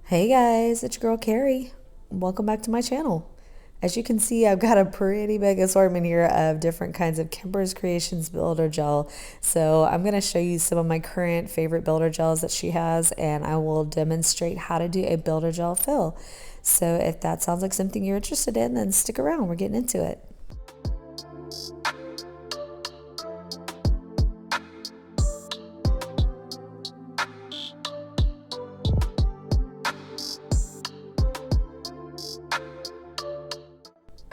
Hey guys, it's your girl Carrie. Welcome back to my channel. As you can see, I've got a pretty big assortment here of different kinds of Kimberz Kreations Builder Gel. So I'm going to show you some of my current favorite builder gels that she has, and I will demonstrate how to do a builder gel fill. So if that sounds like something you're interested in, then stick around. We're getting into it.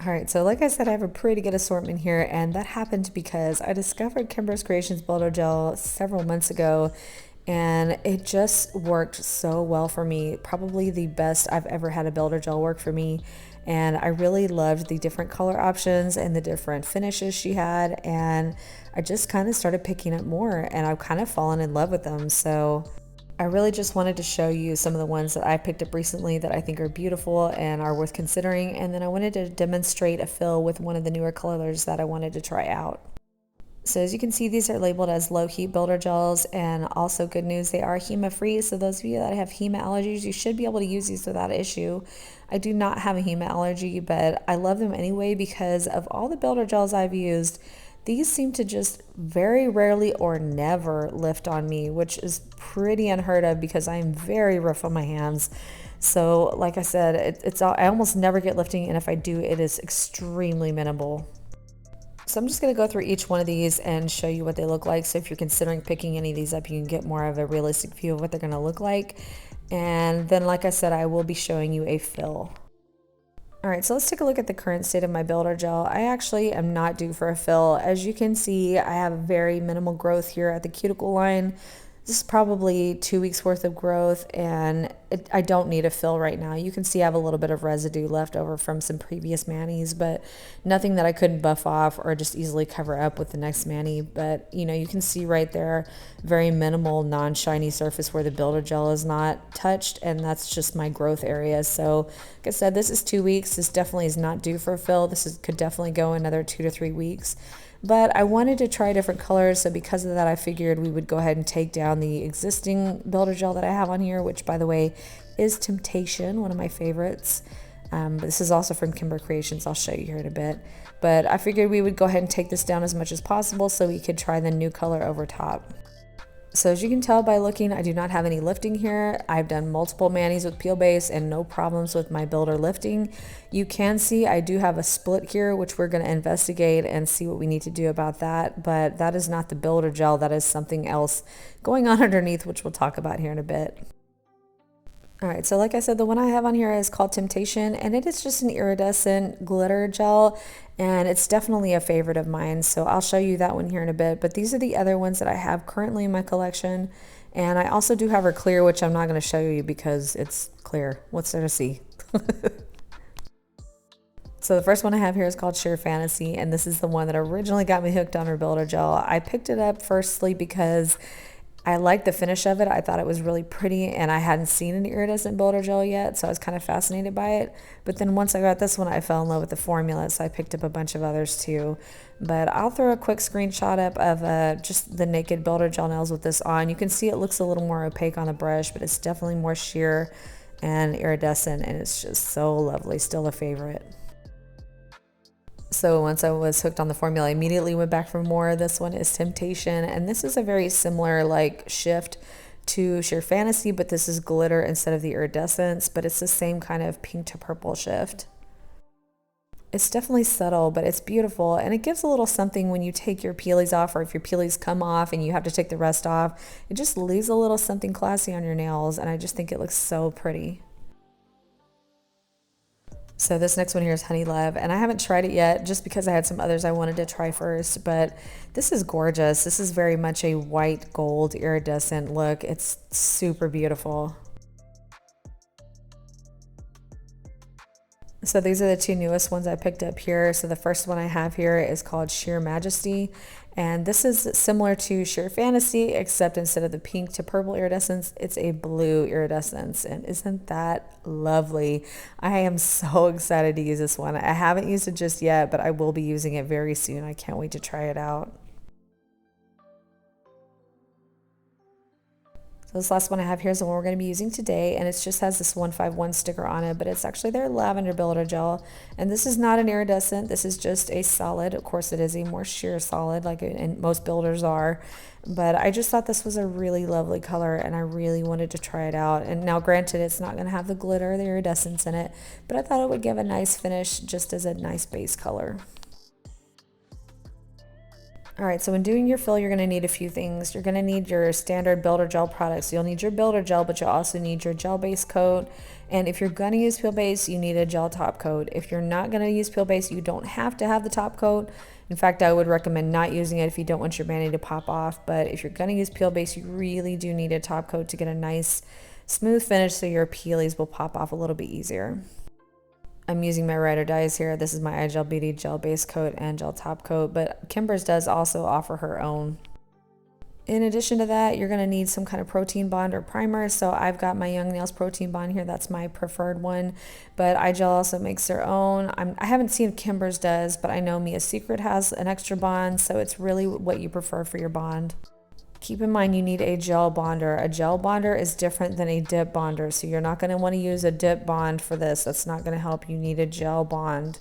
All right, so like I said, I have a pretty good assortment here, and that happened because I discovered Kimberz Kreations Builder Gel several months ago, and it just worked so well for me. Probably the best I've ever had a builder gel work for me, and I really loved the different color options and the different finishes she had, and I just kind of started picking up more, and I've kind of fallen in love with them. So I really just wanted to show you some of the ones that I picked up recently that I think are beautiful and are worth considering, and then I wanted to demonstrate a fill with one of the newer colors that I wanted to try out. So as you can see, these are labeled as low heat builder gels, and also good news, they are HEMA free. So those of you that have HEMA allergies, you should be able to use these without issue. I do not have a HEMA allergy, but I love them anyway because of all the builder gels I've used. These seem to just very rarely or never lift on me, which is pretty unheard of because I am very rough on my hands. So like I said, I almost never get lifting, and if I do, it is extremely minimal. So I'm just going to go through each one of these and show you what they look like. So if you're considering picking any of these up, you can get more of a realistic view of what they're going to look like. And then, like I said, I will be showing you a fill. All right, so let's take a look at the current state of my builder gel. I actually am not due for a fill. As you can see, I have very minimal growth here at the cuticle line. This is probably 2 weeks worth of growth, and I don't need a fill right now. You can see I have a little bit of residue left over from some previous manis, but nothing that I couldn't buff off or just easily cover up with the next mani. But you can see right there, very minimal non-shiny surface where the builder gel is not touched, and that's just my growth area. So like I said, this is 2 weeks. This definitely is not due for a fill. Could definitely go another 2 to 3 weeks. But I wanted to try different colors, so because of that, I figured we would go ahead and take down the existing builder gel that I have on here, which, by the way, is Temptation, one of my favorites. But this is also from Kimberz Kreations. I'll show you here in a bit. But I figured we would go ahead and take this down as much as possible so we could try the new color over top. So as you can tell by looking, I do not have any lifting here. I've done multiple manis with peel base and no problems with my builder lifting. You can see I do have a split here, which we're going to investigate and see what we need to do about that. But that is not the builder gel. That is something else going on underneath, which we'll talk about here in a bit. All right, so like I said, the one I have on here is called Temptation, and it is just an iridescent glitter gel, and it's definitely a favorite of mine, so I'll show you that one here in a bit. But these are the other ones that I have currently in my collection, and I also do have her clear, which I'm not going to show you because it's clear. What's there to see? So the first one I have here is called Sheer Fantasy, and this is the one that originally got me hooked on her builder gel. I picked it up firstly because I liked the finish of it. I thought it was really pretty, and I hadn't seen an iridescent builder gel yet, so I was kind of fascinated by it. But then once I got this one, I fell in love with the formula, so I picked up a bunch of others too. But I'll throw a quick screenshot up of just the naked builder gel nails with this on. You can see it looks a little more opaque on the brush, but it's definitely more sheer and iridescent, and it's just so lovely. Still a favorite. So once I was hooked on the formula, I immediately went back for more. This one is Temptation, and this is a very similar shift to Sheer Fantasy, but this is glitter instead of the iridescence, but it's the same kind of pink to purple shift. It's definitely subtle, but it's beautiful, and it gives a little something when you take your peelies off, or if your peelies come off and you have to take the rest off. It just leaves a little something classy on your nails, and I just think it looks so pretty. So this next one here is Honey Love, and I haven't tried it yet just because I had some others I wanted to try first, but this is gorgeous. This is very much a white gold iridescent look. It's super beautiful. So these are the two newest ones I picked up here. So the first one I have here is called Sheer Majesty, and this is similar to Sheer Fantasy, except instead of the pink to purple iridescence, it's a blue iridescence, and isn't that lovely? I am so excited to use this one. I haven't used it just yet, but I will be using it very soon. I can't wait to try it out. This last one I have here is the one we're going to be using today, and it just has this 151 sticker on it, but it's actually their Lavender Builder Gel. And this is not an iridescent, this is just a solid. Of course, it is a more sheer solid, like most builders are. But I just thought this was a really lovely color, and I really wanted to try it out. And now, granted, it's not going to have the glitter or the iridescence in it, but I thought it would give a nice finish just as a nice base color. All right, so when doing your fill, you're going to need a few things. You're going to need your standard builder gel products. You'll need your builder gel, but you'll also need your gel base coat. And if you're going to use peel base, you need a gel top coat. If you're not going to use peel base, you don't have to have the top coat. In fact, I would recommend not using it if you don't want your mani to pop off. But if you're going to use peel base, you really do need a top coat to get a nice smooth finish so your peelies will pop off a little bit easier. I'm using my Ride or Dies here. This is my iGel Beauty Gel Base Coat and Gel Top Coat, but Kimberz does also offer her own. In addition to that, you're going to need some kind of protein bond or primer. So I've got my Young Nails protein bond here. That's my preferred one, but iGel also makes their own. I haven't seen if Kimberz does, but I know Mia's Secret has an extra bond, so it's really what you prefer for your bond. Keep in mind you need a gel bonder. A gel bonder is different than a dip bonder, so you're not going to want to use a dip bond for this. That's not going to help. You need a gel bond.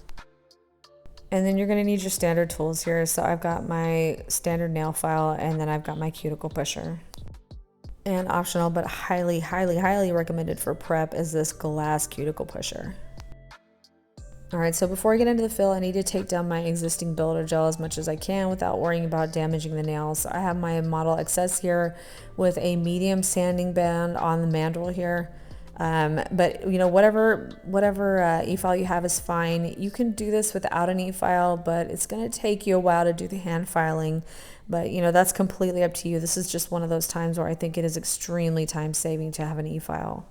And then you're going to need your standard tools here. So I've got my standard nail file, and then I've got my cuticle pusher. And optional, but highly, highly, highly recommended for prep is this glass cuticle pusher. All right, so before I get into the fill, I need to take down my existing builder gel as much as I can without worrying about damaging the nails. So I have my Model XS here with a medium sanding band on the mandrel here. But you know, whatever e-file you have is fine. You can do this without an e-file, but it's going to take you a while to do the hand filing. But you know, that's completely up to you. This is just one of those times where I think it is extremely time saving to have an e-file.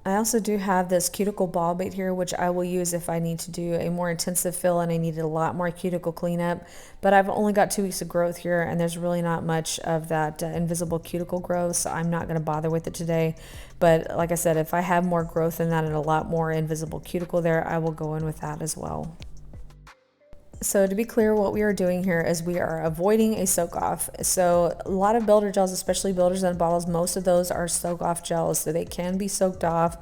I also do have this cuticle ball bait here, which I will use if I need to do a more intensive fill and I need a lot more cuticle cleanup. But I've only got 2 weeks of growth here, and there's really not much of that invisible cuticle growth, so I'm not going to bother with it today. But like I said, if I have more growth than that and a lot more invisible cuticle there, I will go in with that as well. So to be clear, what we are doing here is we are avoiding a soak off. So a lot of builder gels, especially builders and bottles, most of those are soak off gels. So they can be soaked off,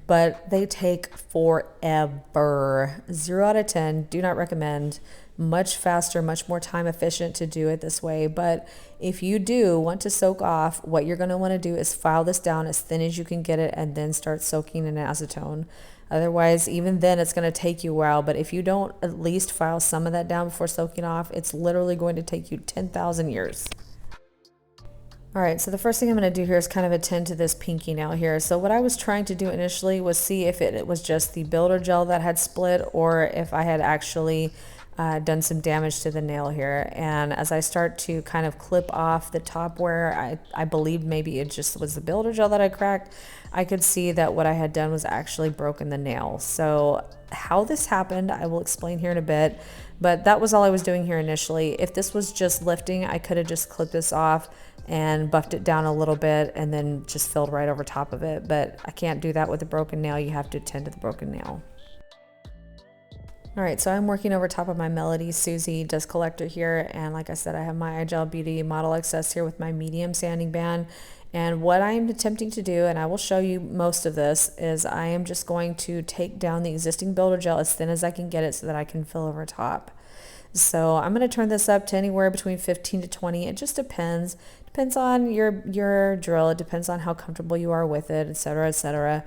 but they take forever. 0 out of 10, do not recommend. Much faster, much more time efficient to do it this way. But if you do want to soak off, what you're going to want to do is file this down as thin as you can get it and then start soaking in acetone. Otherwise, even then, it's going to take you a while. But if you don't at least file some of that down before soaking off, it's literally going to take you 10,000 years. All right, so the first thing I'm going to do here is kind of attend to this pinky nail here. So what I was trying to do initially was see if it was just the builder gel that had split, or if I had actually done some damage to the nail here. And as I start to kind of clip off the top where I believed maybe it just was the builder gel that I cracked, I could see that what I had done was actually broken the nail. So how this happened, I will explain here in a bit, but that was all I was doing here initially. If this was just lifting, I could have just clipped this off and buffed it down a little bit and then just filled right over top of it. But I can't do that with a broken nail. You have to attend to the broken nail. All right, so I'm working over top of my Melody Susie dust collector here, and like I said, I have my iGel Beauty Model XS here with my medium sanding band. And what I'm attempting to do, and I will show you most of this, is I am just going to take down the existing builder gel as thin as I can get it so that I can fill over top. So I'm going to turn this up to anywhere between 15 to 20. It just depends. Depends on your drill. It depends on how comfortable you are with it, etc., etc.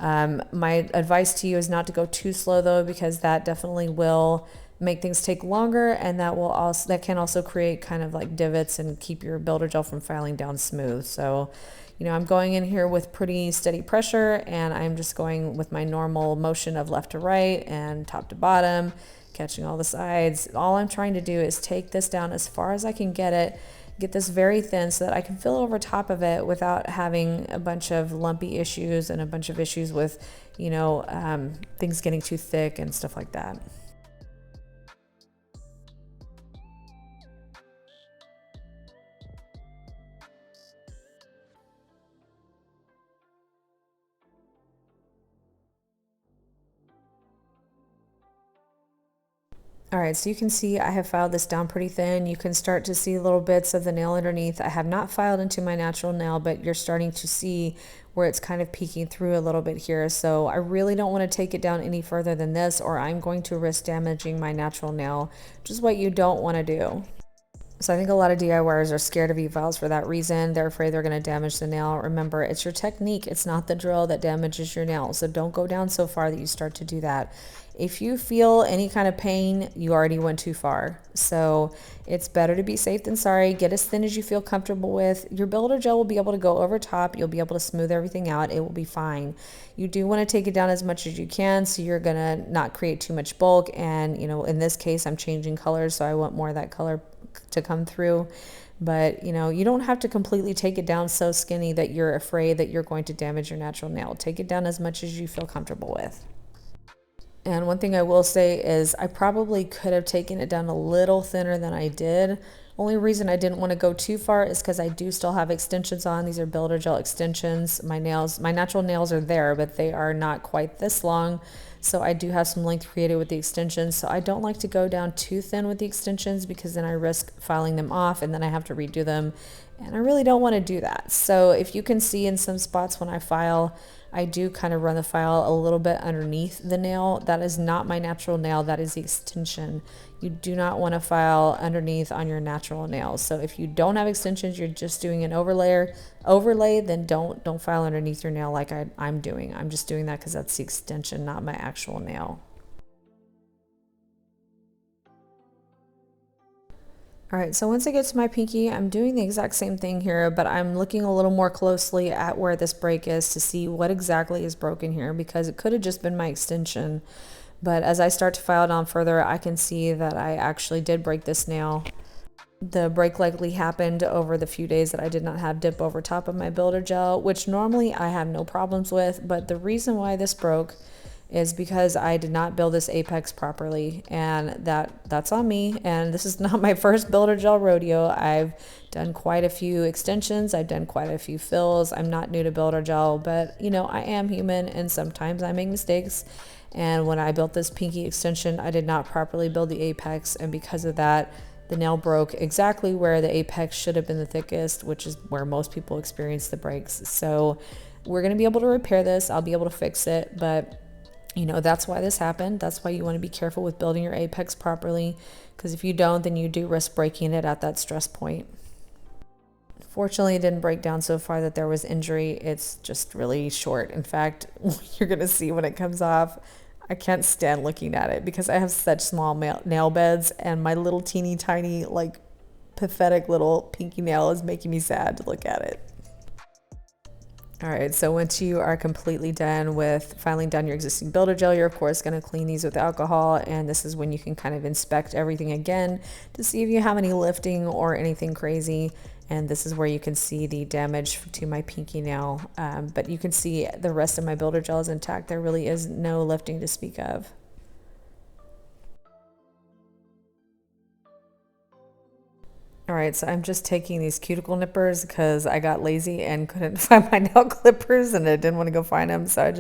My advice to you is not to go too slow though, because that definitely will make things take longer, and that can also create kind of like divots and keep your builder gel from filing down smooth. So, you know, I'm going in here with pretty steady pressure, and I'm just going with my normal motion of left to right and top to bottom, catching all the sides. All I'm trying to do is take this down as far as I can get this very thin so that I can fill over top of it without having a bunch of lumpy issues and a bunch of issues with, you know, things getting too thick and stuff like that. All right, so you can see I have filed this down pretty thin. You can start to see little bits of the nail underneath. I have not filed into my natural nail, but you're starting to see where it's kind of peeking through a little bit here. So I really don't want to take it down any further than this, or I'm going to risk damaging my natural nail, which is what you don't want to do. So I think a lot of DIYers are scared of e-files for that reason. They're afraid they're going to damage the nail. Remember, it's your technique. It's not the drill that damages your nail. So don't go down so far that you start to do that. If you feel any kind of pain, you already went too far. So it's better to be safe than sorry. Get as thin as you feel comfortable with. Your builder gel will be able to go over top. You'll be able to smooth everything out. It will be fine. You do want to take it down as much as you can, so you're going to not create too much bulk. And, you know, in this case, I'm changing colors, so I want more of that color to come through. But, you know, you don't have to completely take it down so skinny that you're afraid that you're going to damage your natural nail. Take it down as much as you feel comfortable with. And one thing I will say is I probably could have taken it down a little thinner than I did. Only reason I didn't want to go too far is because I do still have extensions on. These are builder gel extensions. My nails, my natural nails are there, but they are not quite this long. So I do have some length created with the extensions. So I don't like to go down too thin with the extensions because then I risk filing them off and then I have to redo them. And I really don't want to do that. So if you can see in some spots when I file, I do kind of run the file a little bit underneath the nail. That is not my natural nail, that is the extension. You do not want to file underneath on your natural nails. So if you don't have extensions, you're just doing an overlay, then don't file underneath your nail like I'm doing. I'm just doing that because that's the extension, not my actual nail. All right, so once I get to my pinky, I'm doing the exact same thing here, but I'm looking a little more closely at where this break is to see what exactly is broken here, because it could have just been my extension. But as I start to file down further, I can see that I actually did break this nail. The break likely happened over the few days that I did not have dip over top of my builder gel, which normally I have no problems with, but the reason why this broke is because I did not build this apex properly, and that's on me. And this is not my first builder gel rodeo. I've done quite a few extensions, I've done quite a few fills. I'm not new to builder gel, but you know, I am human and sometimes I make mistakes. And when I built this pinky extension, I did not properly build the apex, and because of that, the nail broke exactly where the apex should have been the thickest, which is where most people experience the breaks. So we're going to be able to repair this. I'll be able to fix it, but you know, that's why this happened. That's why you want to be careful with building your apex properly, because if you don't, then you do risk breaking it at that stress point. Fortunately, it didn't break down so far that there was injury. It's just really short. In fact, you're going to see when it comes off, I can't stand looking at it because I have such small nail beds, and my little teeny tiny, like, pathetic little pinky nail is making me sad to look at it. All right, so once you are completely done with filing down your existing builder gel, you're of course going to clean these with alcohol, and this is when you can kind of inspect everything again to see if you have any lifting or anything crazy. And this is where you can see the damage to my pinky nail, but you can see the rest of my builder gel is intact. There really is no lifting to speak of. All right, so I'm just taking these cuticle nippers because I got lazy and couldn't find my nail clippers and I didn't want to go find them. So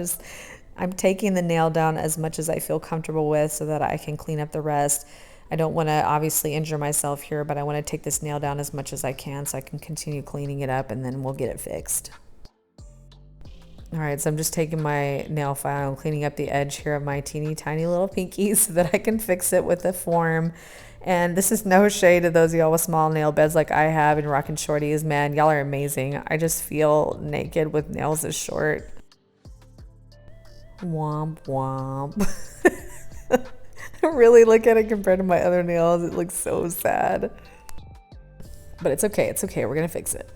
I'm taking the nail down as much as I feel comfortable with so that I can clean up the rest. I don't want to obviously injure myself here, but I want to take this nail down as much as I can so I can continue cleaning it up, and then we'll get it fixed. All right, so I'm just taking my nail file and cleaning up the edge here of my teeny tiny little pinky so that I can fix it with a form. And this is no shade to those of y'all with small nail beds like I have and rocking shorties. Man, y'all are amazing. I just feel naked with nails this short. Womp womp. Really look at it compared to my other nails. It looks so sad. But it's okay. It's okay. We're going to fix it.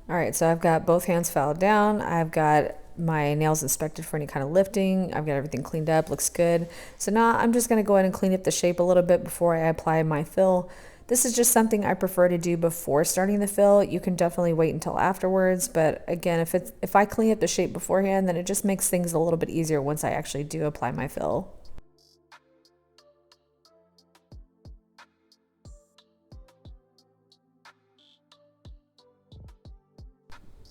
All right, so I've got both hands filed down. I've got my nails inspected for any kind of lifting. I've got everything cleaned up, looks good. So now I'm just gonna go ahead and clean up the shape a little bit before I apply my fill. This is just something I prefer to do before starting the fill. You can definitely wait until afterwards, but again, if I clean up the shape beforehand, then it just makes things a little bit easier once I actually do apply my fill.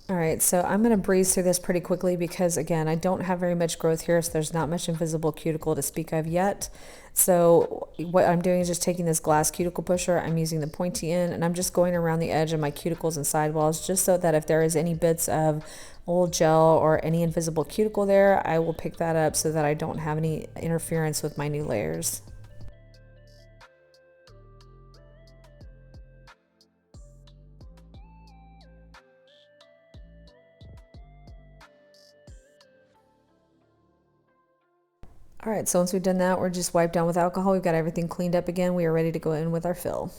All right, so I'm going to breeze through this pretty quickly because, again, I don't have very much growth here, so there's not much invisible cuticle to speak of yet. So what I'm doing is just taking this glass cuticle pusher, I'm using the pointy end, and I'm just going around the edge of my cuticles and sidewalls just so that if there is any bits of old gel or any invisible cuticle there, I will pick that up so that I don't have any interference with my new layers. All right, so once we've done that, we're just wiped down with alcohol. We've got everything cleaned up again. We are ready to go in with our fill.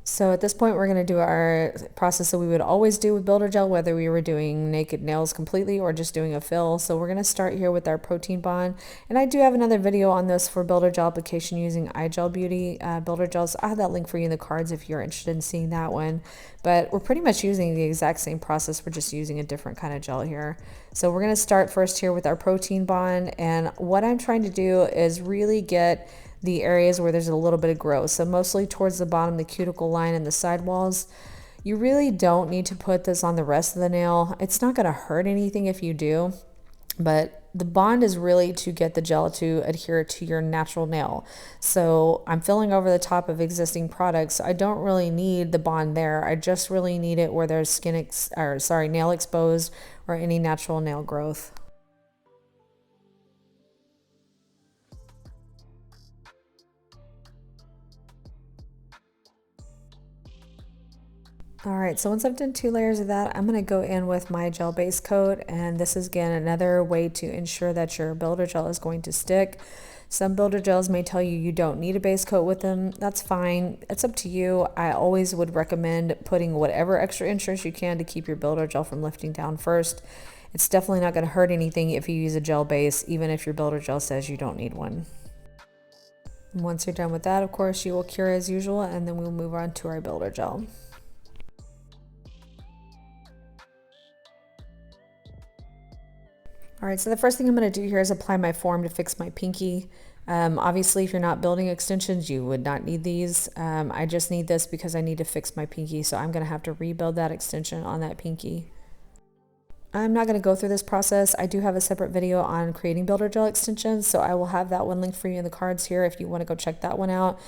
So at this point, we're going to do our process that we would always do with Builder Gel, whether we were doing naked nails completely or just doing a fill. So we're going to start here with our protein bond. And I do have another video on this for Builder Gel application using iGel Beauty Builder Gels. I'll have that link for you in the cards if you're interested in seeing that one. But we're pretty much using the exact same process. We're just using a different kind of gel here. So we're going to start first here with our protein bond. And what I'm trying to do is really get the areas where there's a little bit of growth. So mostly towards the bottom, the cuticle line and the sidewalls. You really don't need to put this on the rest of the nail. It's not going to hurt anything if you do, but the bond is really to get the gel to adhere to your natural nail. So I'm filling over the top of existing products. I don't really need the bond there. I just really need it where there's nail exposed or any natural nail growth. All right, so once I've done 2 layers of that, I'm going to go in with my gel base coat, and this is again another way to ensure that your builder gel is going to stick. Some builder gels may tell you you don't need a base coat with them. That's fine. It's up to you. I always would recommend putting whatever extra insurance you can to keep your builder gel from lifting down first. It's definitely not going to hurt anything if you use a gel base, even if your builder gel says you don't need one. And once you're done with that, of course, you will cure as usual, and then we'll move on to our builder gel. All right, so the first thing I'm going to do here is apply my form to fix my pinky. Obviously, if you're not building extensions, you would not need these. I just need this because I need to fix my pinky, so I'm going to have to rebuild that extension on that pinky. I'm not going to go through this process. I do have a separate video on creating builder gel extensions, so I will have that one linked for you in the cards here if you want to go check that one out.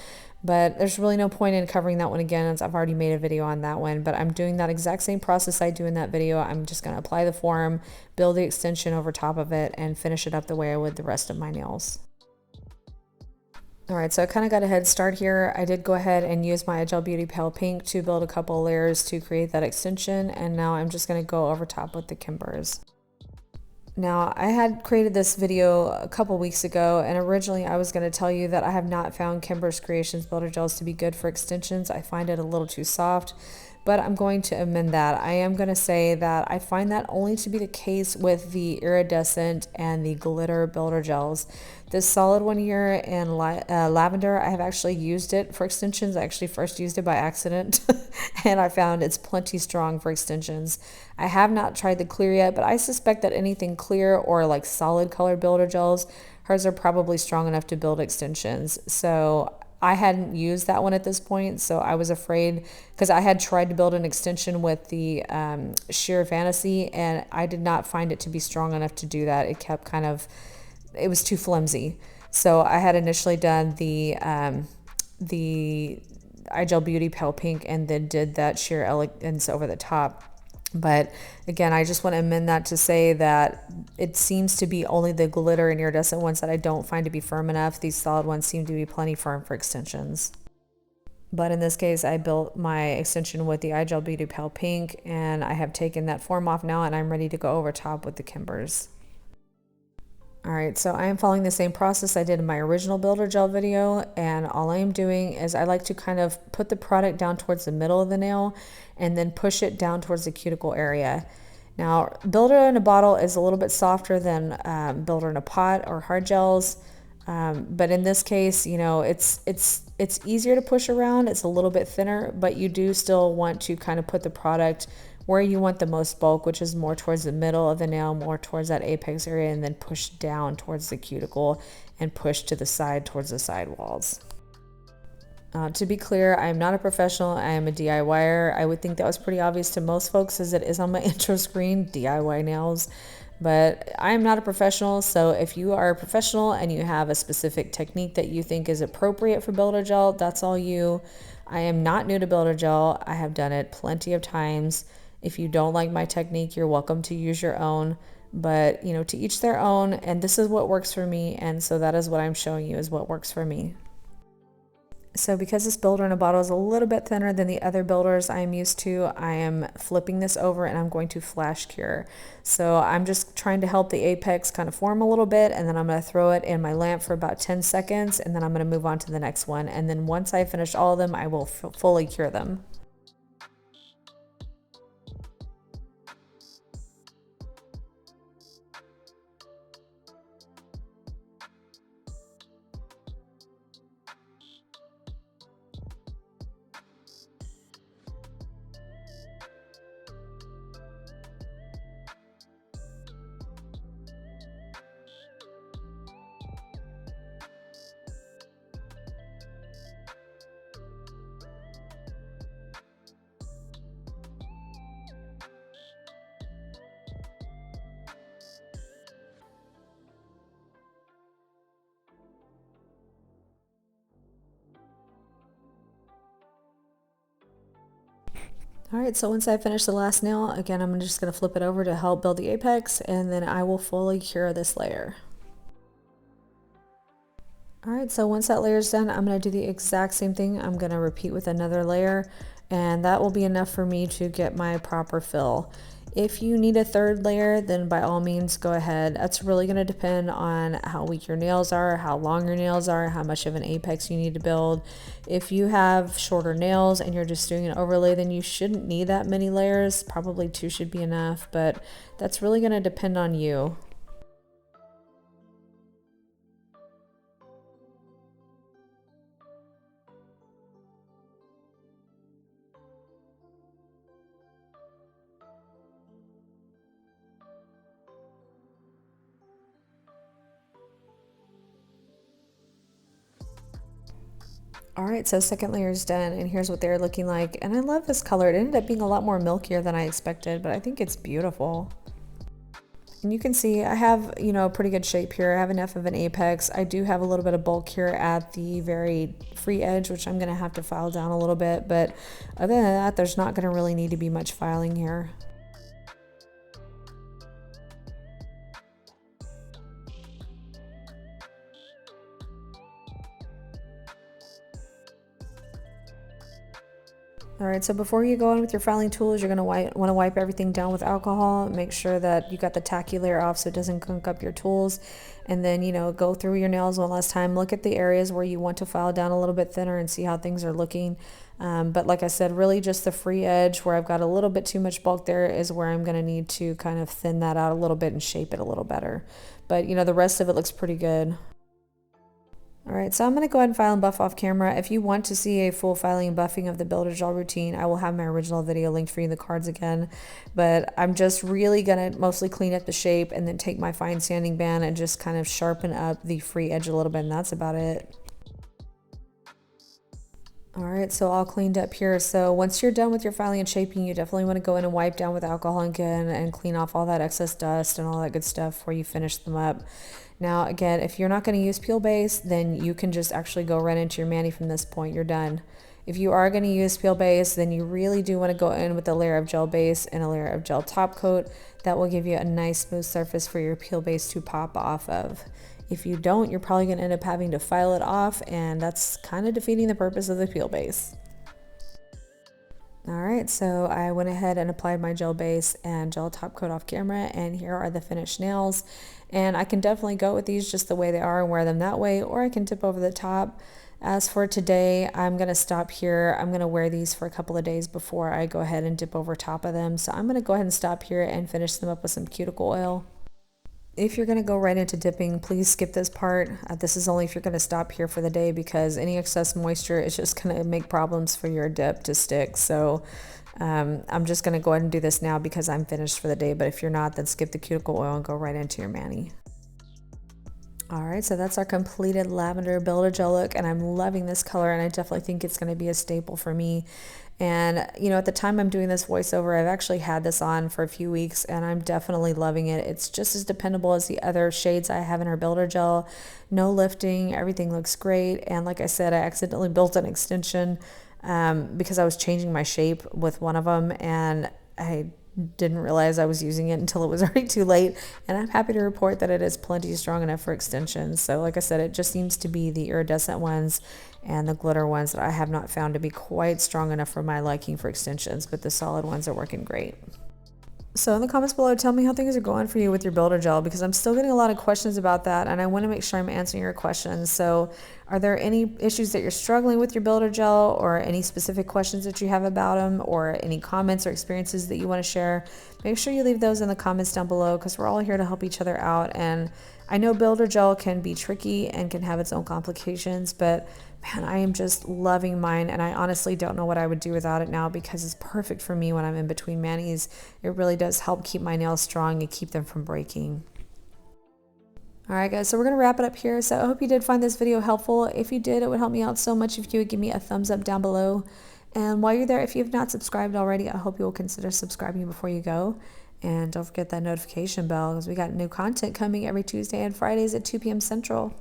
But there's really no point in covering that one again, as I've already made a video on that one. But I'm doing that exact same process I do in that video. I'm just going to apply the form, build the extension over top of it, and finish it up the way I would the rest of my nails. All right, so I kind of got a head start here. I did go ahead and use my iGel Beauty Pale Pink to build a couple layers to create that extension, and now I'm just going to go over top with the Kimberz. Now, I had created this video a couple weeks ago, and originally I was going to tell you that I have not found Kimberz Kreations Builder Gels to be good for extensions. I find it a little too soft, but I'm going to amend that. I am going to say that I find that only to be the case with the iridescent and the glitter builder gels. This solid one here in lavender, I have actually used it for extensions. I actually first used it by accident and I found it's plenty strong for extensions. I have not tried the clear yet, but I suspect that anything clear or like solid color builder gels, hers are probably strong enough to build extensions. So I hadn't used that one at this point, so I was afraid because I had tried to build an extension with the Sheer Fantasy, and I did not find it to be strong enough to do that. It kept it was too flimsy. So I had initially done the iGel Beauty Pale Pink and then did that Sheer Elegance over the top. But again, I just want to amend that to say that it seems to be only the glitter and iridescent ones that I don't find to be firm enough. These solid ones seem to be plenty firm for extensions. But in this case, I built my extension with the iGel Beauty Pale Pink, and I have taken that form off now, and I'm ready to go over top with the Kimberz. All right, so I am following the same process I did in my original builder gel video, and all I am doing is I like to kind of put the product down towards the middle of the nail and then push it down towards the cuticle area. Now, builder in a bottle is a little bit softer than builder in a pot or hard gels, but in this case, you know, it's easier to push around. It's a little bit thinner, but you do still want to kind of put the product where you want the most bulk, which is more towards the middle of the nail, more towards that apex area, and then push down towards the cuticle and push to the side towards the side walls. To be clear, I am not a professional. I am a DIYer. I would think that was pretty obvious to most folks as it is on my intro screen, DIY nails. But I am not a professional, so if you are a professional and you have a specific technique that you think is appropriate for Builder Gel, that's all you. I am not new to Builder Gel. I have done it plenty of times. If you don't like my technique, you're welcome to use your own. But, you know, to each their own, and this is what works for me, and so that is what I'm showing you is what works for me. So because this builder in a bottle is a little bit thinner than the other builders I'm used to, I am flipping this over and I'm going to flash cure. So I'm just trying to help the apex kind of form a little bit, and then I'm going to throw it in my lamp for about 10 seconds, and then I'm going to move on to the next one. And then once I finish all of them, I will fully cure them. All right, so once I finish the last nail, again, I'm just going to flip it over to help build the apex, and then I will fully cure this layer. All right, so once that layer is done, I'm going to do the exact same thing. I'm going to repeat with another layer, and that will be enough for me to get my proper fill. If you need a third layer, then by all means go ahead. That's really going to depend on how weak your nails are, how long your nails are, how much of an apex you need to build. If you have shorter nails and you're just doing an overlay, then you shouldn't need that many layers. Probably 2 should be enough, but that's really going to depend on you. All right, so second layer is done, and here's what they're looking like. And I love this color. It ended up being a lot more milkier than I expected, but I think it's beautiful. And you can see I have, you know, a pretty good shape here. I have enough of an apex. I do have a little bit of bulk here at the very free edge, which I'm going to have to file down a little bit. But other than that, there's not going to really need to be much filing here. All right, so before you go in with your filing tools, you're going to want to wipe everything down with alcohol. Make sure that you got the tacky layer off so it doesn't gunk up your tools. And then, you know, go through your nails one last time. Look at the areas where you want to file down a little bit thinner and see how things are looking. But like I said, really just the free edge where I've got a little bit too much bulk there is where I'm going to need to kind of thin that out a little bit and shape it a little better. But, you know, the rest of it looks pretty good. All right, so I'm going to go ahead and file and buff off camera. If you want to see a full filing and buffing of the Builder Gel routine, I will have my original video linked for you in the cards again. But I'm just really going to mostly clean up the shape and then take my fine sanding band and just kind of sharpen up the free edge a little bit, and that's about it. All right, so all cleaned up here. So once you're done with your filing and shaping, you definitely want to go in and wipe down with alcohol again and clean off all that excess dust and all that good stuff before you finish them up. Now, again, if you're not going to use peel base, then you can just actually go right into your mani from this point. You're done. If you are going to use peel base, then you really do want to go in with a layer of gel base and a layer of gel top coat. That will give you a nice smooth surface for your peel base to pop off of. If you don't, you're probably going to end up having to file it off, and that's kind of defeating the purpose of the peel base. All right, so I went ahead and applied my gel base and gel top coat off camera, and here are the finished nails. And I can definitely go with these just the way they are and wear them that way, or I can dip over the top. As for today, I'm going to stop here. I'm going to wear these for a couple of days before I go ahead and dip over top of them. So I'm going to go ahead and stop here and finish them up with some cuticle oil. If you're going to go right into dipping, please skip this part. This is only if you're going to stop here for the day, because any excess moisture is just going to make problems for your dip to stick. So I'm just going to go ahead and do this now because I'm finished for the day. But if you're not, then skip the cuticle oil and go right into your mani. All right, so that's our completed Lavender Builder Gel look, and I'm loving this color, and I definitely think it's going to be a staple for me. And, you know, at the time I'm doing this voiceover, I've actually had this on for a few weeks, and I'm definitely loving it. It's just as dependable as the other shades I have in our Builder Gel. No lifting, everything looks great. And like I said, I accidentally built an extension because I was changing my shape with one of them, and I didn't realize I was using it until it was already too late. And I'm happy to report that it is plenty strong enough for extensions. So like I said, it just seems to be the iridescent ones and the glitter ones that I have not found to be quite strong enough for my liking for extensions, but the solid ones are working great. So in the comments below, tell me how things are going for you with your Builder Gel, because I'm still getting a lot of questions about that, and I want to make sure I'm answering your questions. So are there any issues that you're struggling with your Builder Gel, or any specific questions that you have about them, or any comments or experiences that you want to share? Make sure you leave those in the comments down below, because we're all here to help each other out. And I know Builder Gel can be tricky and can have its own complications, but man, I am just loving mine, and I honestly don't know what I would do without it now, because it's perfect for me when I'm in between manis. It really does help keep my nails strong and keep them from breaking. Alright guys, so we're going to wrap it up here. So I hope you did find this video helpful. If you did, it would help me out so much if you would give me a thumbs up down below. And while you're there, if you have not subscribed already, I hope you will consider subscribing before you go. And don't forget that notification bell, because we got new content coming every Tuesday and Fridays at 2 p.m. Central.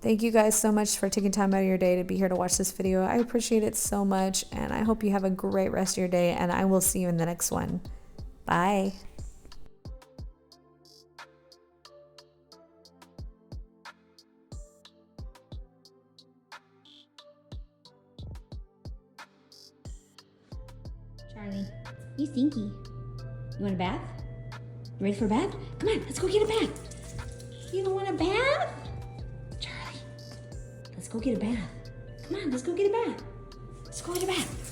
Thank you guys so much for taking time out of your day to be here to watch this video. I appreciate it so much, and I hope you have a great rest of your day, and I will see you in the next one. Bye. Charlie, you stinky. You want a bath? You ready for a bath? Come on, let's go get a bath. You don't want a bath? Charlie, let's go get a bath. Come on, let's go get a bath. Let's go get a bath.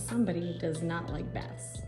Somebody does not like baths.